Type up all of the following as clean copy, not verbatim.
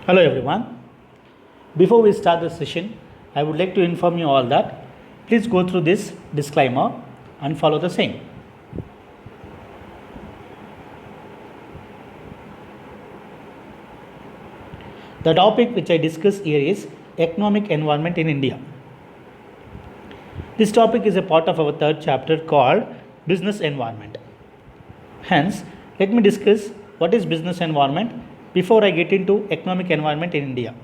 Hello everyone. Before we start the session, I would like to inform you all that please go through this disclaimer and follow the same. The topic which I discuss here is economic environment in India. This topic is a part of our third chapter called business environment. Hence, let me discuss what is business environment before I get into economic environment in India.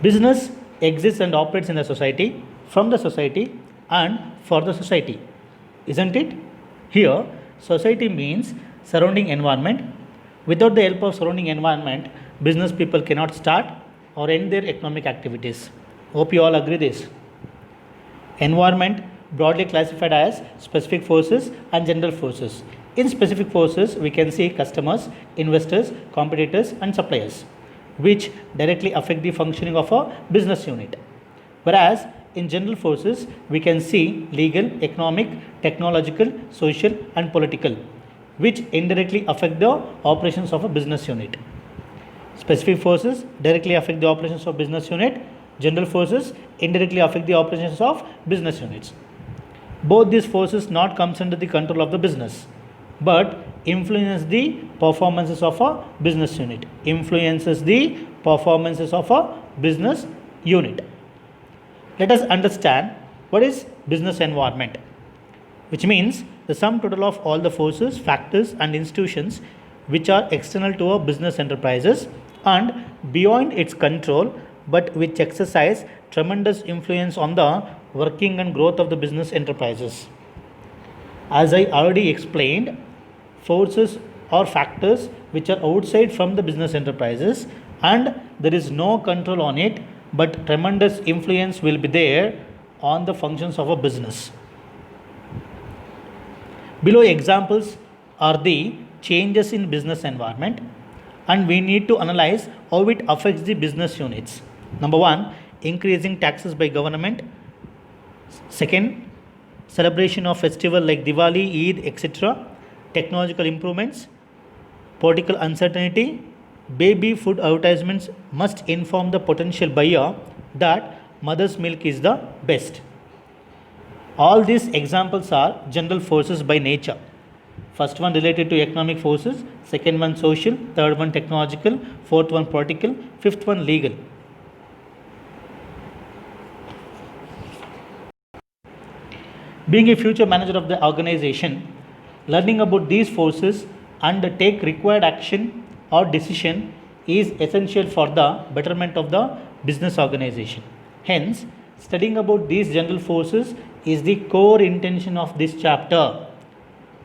Business exists and operates in the society, from the society and for the society, isn't it? Here, society means surrounding environment. Without the help of surrounding environment, business people cannot start or end their economic activities. Hope you all agree this. Environment broadly classified as specific forces and general forces. In specific forces, we can see customers, investors, competitors and suppliers, which directly affect the functioning of a business unit. Whereas in general forces, we can see legal, economic, technological, social and political, which indirectly affect the operations of a business unit. Specific forces directly affect the operations of business unit. General forces indirectly affect the operations of business units. Both these forces not comes under the control of the business, but influence the performances of a business unit. Influences the performances of a business unit. Let us understand what is business environment, which means the sum total of all the forces, factors and institutions which are external to a business enterprises and beyond its control, but which exercise tremendous influence on the working and growth of the business enterprises. As I already explained, forces or factors which are outside from the business enterprises and there is no control on it, but tremendous influence will be there on the functions of a business. Below examples are the changes in business environment, and we need to analyze how it affects the business units. Number one, increasing taxes by government. Second, celebration of festival like Diwali, Eid, etc. Technological improvements, political uncertainty. Baby food advertisements must inform the potential buyer that mother's milk is the best. All these examples are general forces by nature. First one related to economic forces, second one social, third one technological, fourth one political, fifth one legal. Being a future manager of the organization, learning about these forces and take required action or decision is essential for the betterment of the business organization. Hence, studying about these general forces is the core intention of this chapter.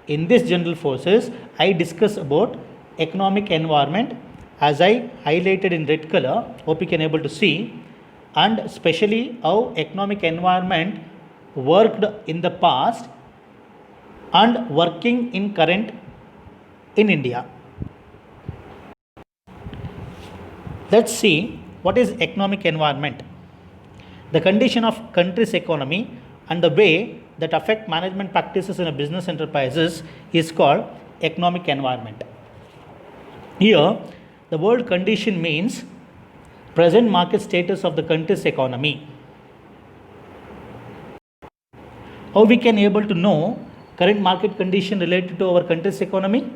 In this general forces, I discuss about economic environment as I highlighted in red color, hope you can able to see, and especially how economic environment worked in the past and working in current in India. Let's see what is economic environment. The condition of country's economy and the way that affect management practices in a business enterprises is called economic environment. Here, the word condition means present market status of the country's economy. How we can able to know current market condition related to our country's economy?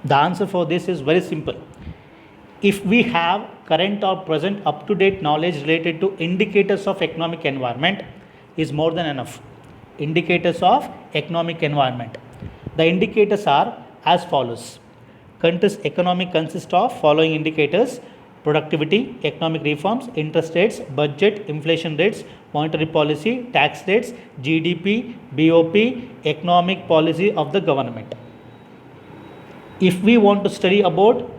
The answer for this is very simple. If we have current or present up-to-date knowledge related to indicators of economic environment is more than enough. Indicators of economic environment. The indicators are as follows. Country's economy consists of following indicators: productivity, economic reforms, interest rates, budget, inflation rates, monetary policy, tax rates, GDP, BOP, economic policy of the government. If we want to study about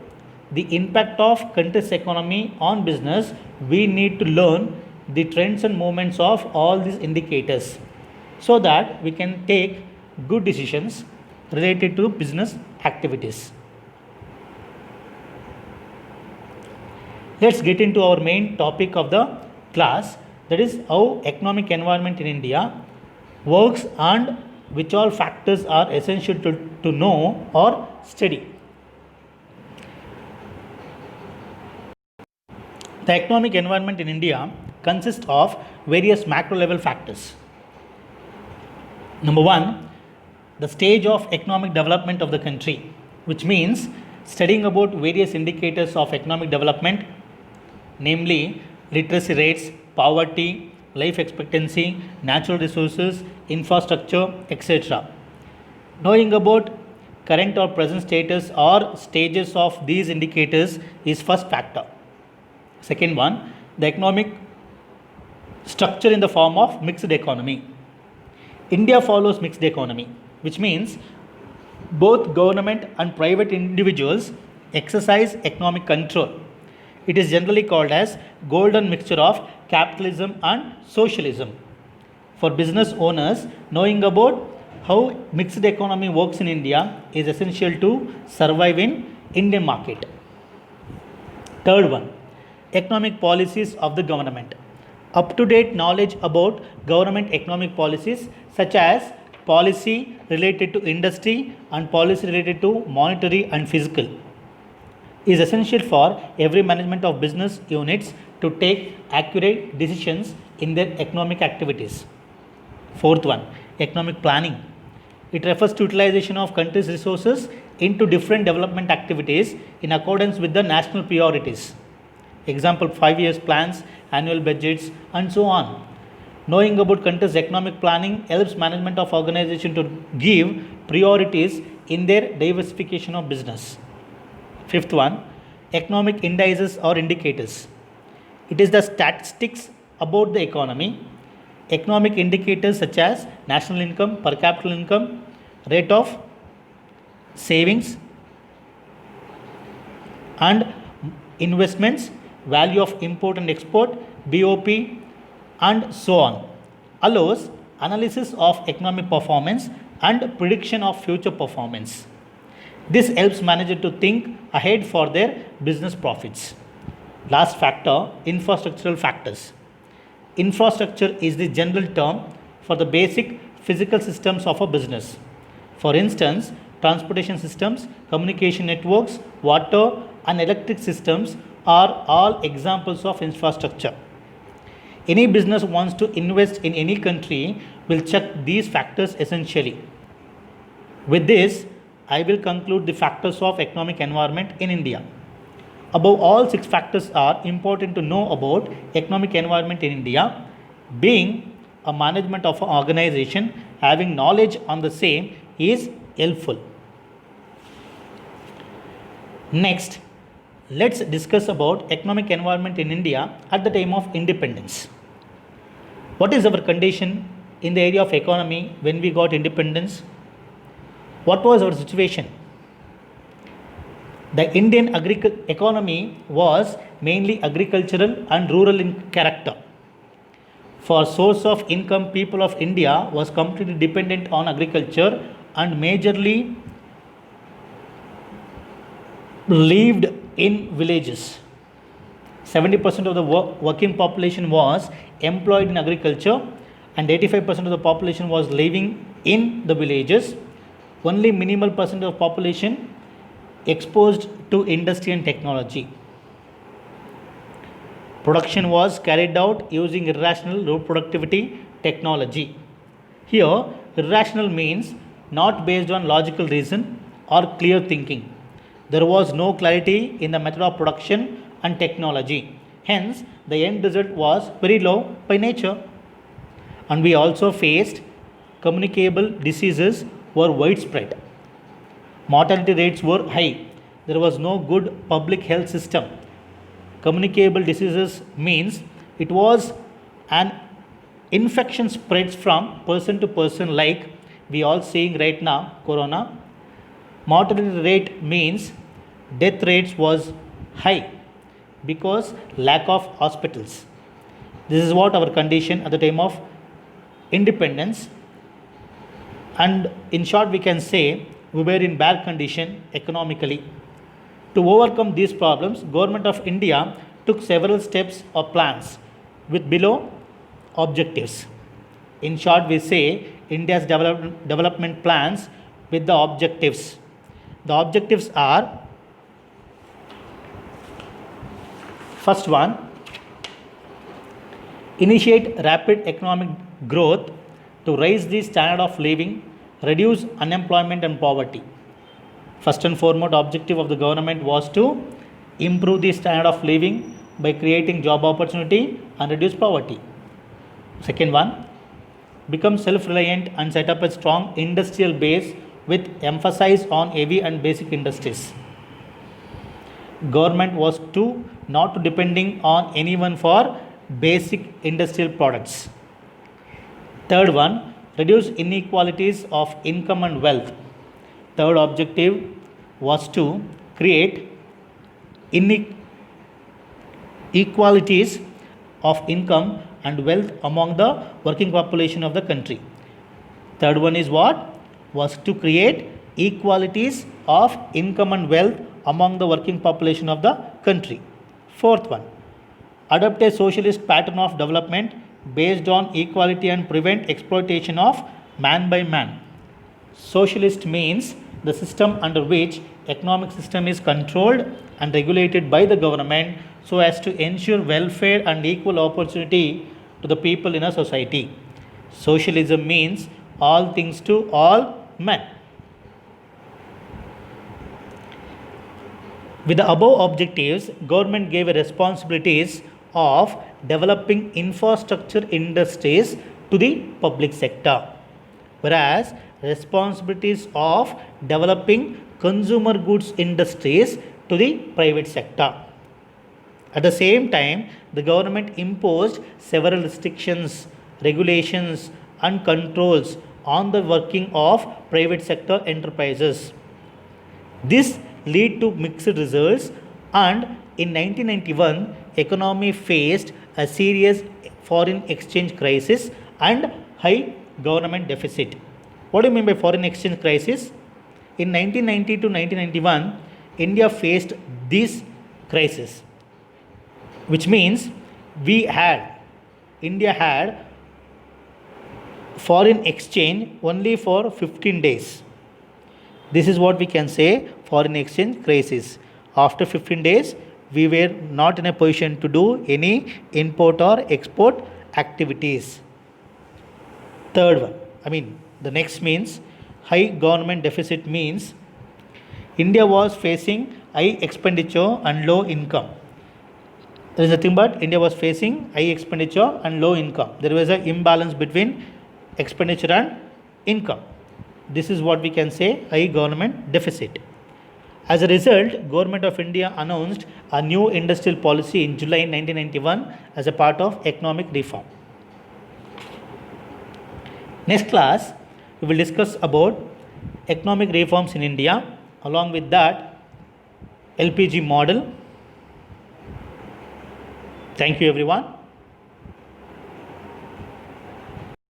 the impact of country's economy on business, we need to learn the trends and movements of all these indicators so that we can take good decisions related to business activities. Let's get into our main topic of the class, that is how economic environment in India works and which all factors are essential to know or study. The economic environment in India consists of various macro level factors. Number one, the stage of economic development of the country, which means studying about various indicators of economic development, namely literacy rates, poverty, life expectancy, natural resources, infrastructure, etc. Knowing about current or present status or stages of these indicators is first factor. Second one, the economic structure in the form of mixed economy. India follows mixed economy, which means both government and private individuals exercise economic control. It is generally called as golden mixture of capitalism and socialism. For business owners, knowing about how mixed economy works in India is essential to survive in Indian market. Third one, economic policies of the government. Up to date knowledge about government economic policies such as policy related to industry and policy related to monetary and fiscal is essential for every management of business units to take accurate decisions in their economic activities. Fourth one, economic planning. It refers to utilization of country's resources into different development activities in accordance with the national priorities. Example, 5 years plans, annual budgets, and so on. Knowing about country's economic planning helps management of organization to give priorities in their diversification of business. Fifth one, economic indices or indicators. It is the statistics about the economy. Economic indicators such as national income, per capita income, rate of savings and investments, value of import and export, BOP, and so on, allows analysis of economic performance and prediction of future performance. This helps manager to think ahead for their business profits. Last factor, infrastructural factors. Infrastructure is the general term for the basic physical systems of a business. For instance, transportation systems, communication networks, water and electric systems are all examples of infrastructure. Any business wants to invest in any country will check these factors essentially. With this, I will conclude the factors of economic environment in India. Above all, 6 factors are important to know about economic environment in India. Being a management of an organization, having knowledge on the same is helpful. Next, let's discuss about economic environment in India at the time of independence. What is our condition in the area of economy when we got independence? What was our situation? The Indian economy was mainly agricultural and rural in character. For source of income, people of India was completely dependent on agriculture and majorly lived in villages. 70% of the working population was employed in agriculture and 85% of the population was living in the villages. Only minimal percent of population exposed to industry and technology. Production was carried out using irrational low productivity technology. Here, irrational means not based on logical reason or clear thinking. There was no clarity in the method of production and technology. Hence, the end result was very low by nature. And we also faced communicable diseases were widespread. Mortality rates were high. There was no good public health system. Communicable diseases means it was an infection spreads from person to person like we all seeing right now, corona. Mortality rate means death rates was high because lack of hospitals. This is what our condition at the time of independence. And in short, we can say we were in bad condition economically. To overcome these problems, Government of India took several steps or plans with below objectives. In short, we say India's development plans with the objectives. The objectives are: first one, initiate rapid economic growth to raise the standard of living, reduce unemployment and poverty. First and foremost objective of the government was to improve the standard of living by creating job opportunity and reduce poverty. Second one, become self-reliant and set up a strong industrial base with emphasis on heavy and basic industries. Government was to not depending on anyone for basic industrial products. Third one, reduce inequalities of income and wealth. Third objective was to create inequalities of income and wealth among the working population of the country. Third one is what? Was to create equalities of income and wealth among the working population of the country. Fourth one, adopt a socialist pattern of development based on equality and prevent exploitation of man by man. Socialist means the system under which economic system is controlled and regulated by the government so as to ensure welfare and equal opportunity to the people in a society. Socialism means all things to all men. With the above objectives, government gave responsibilities of developing infrastructure industries to the public sector, whereas responsibilities of developing consumer goods industries to the private sector. At the same time, the government imposed several restrictions, regulations and controls on the working of private sector enterprises. This led to mixed results, and in 1991 economy faced a serious foreign exchange crisis and high government deficit. What do you mean by foreign exchange crisis? In 1990 to 1991, India faced this crisis, which means India had foreign exchange only for 15 days. This is what we can say foreign exchange crisis. After 15 days, we were not in a position to do any import or export activities. Third one, the next means high government deficit means India was facing high expenditure and low income. There is nothing but India was facing high expenditure and low income. There was an imbalance between expenditure and income. This is what we can say high government deficit. As a result, Government of India announced a new industrial policy in July 1991 as a part of economic reform. Next class, we will discuss about economic reforms in India. Along with that, LPG model. Thank you everyone.